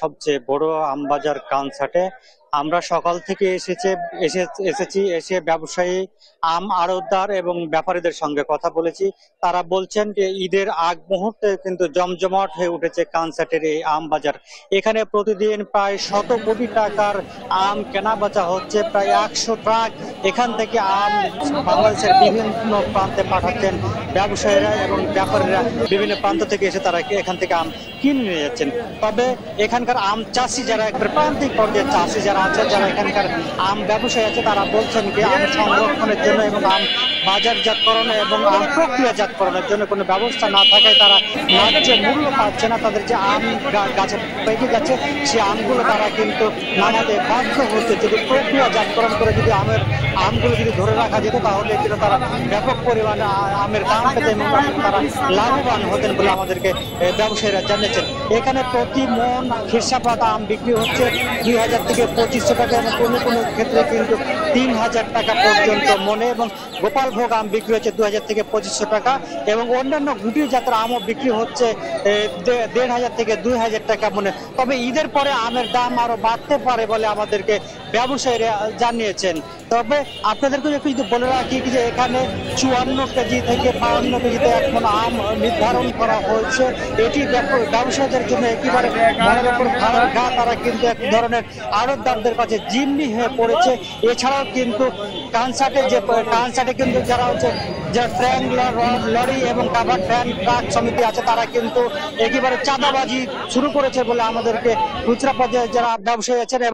সবচেয়ে বড় আমবাজার কানসাটে আমরা সকাল থেকে এসে ব্যবসায়ী, আম আড়তদার এবং ব্যাপারীদের সঙ্গে কথা বলেছি। তারা বলছেন যে ঈদের আগ মুহূর্তে কিন্তু জমজমাট হয়ে উঠেছে কানসাটের এই আম বাজার। এখানে প্রতিদিন প্রায় 100 কোটি টাকার আম কেনা বেচা হচ্ছে, প্রায় 100 ট্রাক এখান থেকে আম বাংলাদেশের বিভিন্ন প্রান্তে পাঠাচ্ছেন ব্যবসায়ীরা এবং ব্যাপারীরা। বিভিন্ন প্রান্ত থেকে এসে তারা এখান থেকে আম কিনে নিয়ে যাচ্ছেন। তবে এখানকার আম চাষি যারা একবার প্রান্তিক পর্যায়ে চাষি যারা আছে, যারা এখানকার আম ব্যবসায়ী আছে, তারা বলছেন যে আম সংরক্ষণের জন্য এবং আম বাজারজাতকরণ এবং আম প্রক্রিয়াজাতকরণের জন্য কোনো ব্যবস্থা না থাকায় তারা ন্যায্য মূল্য পাচ্ছে না। তাদের যে আম গাছে পেকে গেছে সেই আমগুলো তারা কিন্তু নামাতে বাধ্য হচ্ছে। যদি প্রক্রিয়াজাতকরণ করে যদি আমগুলো যদি ধরে রাখা যেত তাহলে কিন্তু তারা ব্যাপক পরিমাণে আমের দাম পেতেন এবং তারা লাভবান হতেন বলে আমাদেরকে ব্যবসায়ীরা জানিয়েছেন। এখানে প্রতি মন খিরসাপাত আম বিক্রি হচ্ছে 2000 থেকে 2500 টাকা এবং কোনো কোনো ক্ষেত্রে কিন্তু 3000 টাকা পর্যন্ত মনে, এবং গোপালভোগ আম বিক্রি হচ্ছে 2000 থেকে 2500 টাকা এবং অন্যান্য গুটি জাতের আমও বিক্রি হচ্ছে 1500 থেকে 2000 টাকা মনে। তবে ঈদের পরে আমের দাম আরো বাড়তে পারে বলে আমাদেরকে ব্যবসায়ীরা জানিয়েছেন। তবে আপনাদেরকে একটু যদি বলে রাখি যে এখানে 54 কেজি থেকে 52 কেজিতে এখন আম নির্ধারণ করা হয়েছে। এটি ব্যবসায়ীদের জন্য একেবারে মনের উপর ভাড়ার ঘা। তারা কিন্তু এক ধরনের আড়তদারদের কাছে জিম্মি হয়ে পড়েছে। এছাড়াও কিন্তু কানসাটে কিন্তু যারা হচ্ছে ট্রায়াঙ্গুলার লরি এবং কাভার ভ্যান ট্রাক সমিতি আছে, তারা কিন্তু একেবারে চাঁদাবাজি শুরু করেছে বলে আমাদেরকে খুচরা পর্যায়ে যারা ব্যবসায়ী আছেন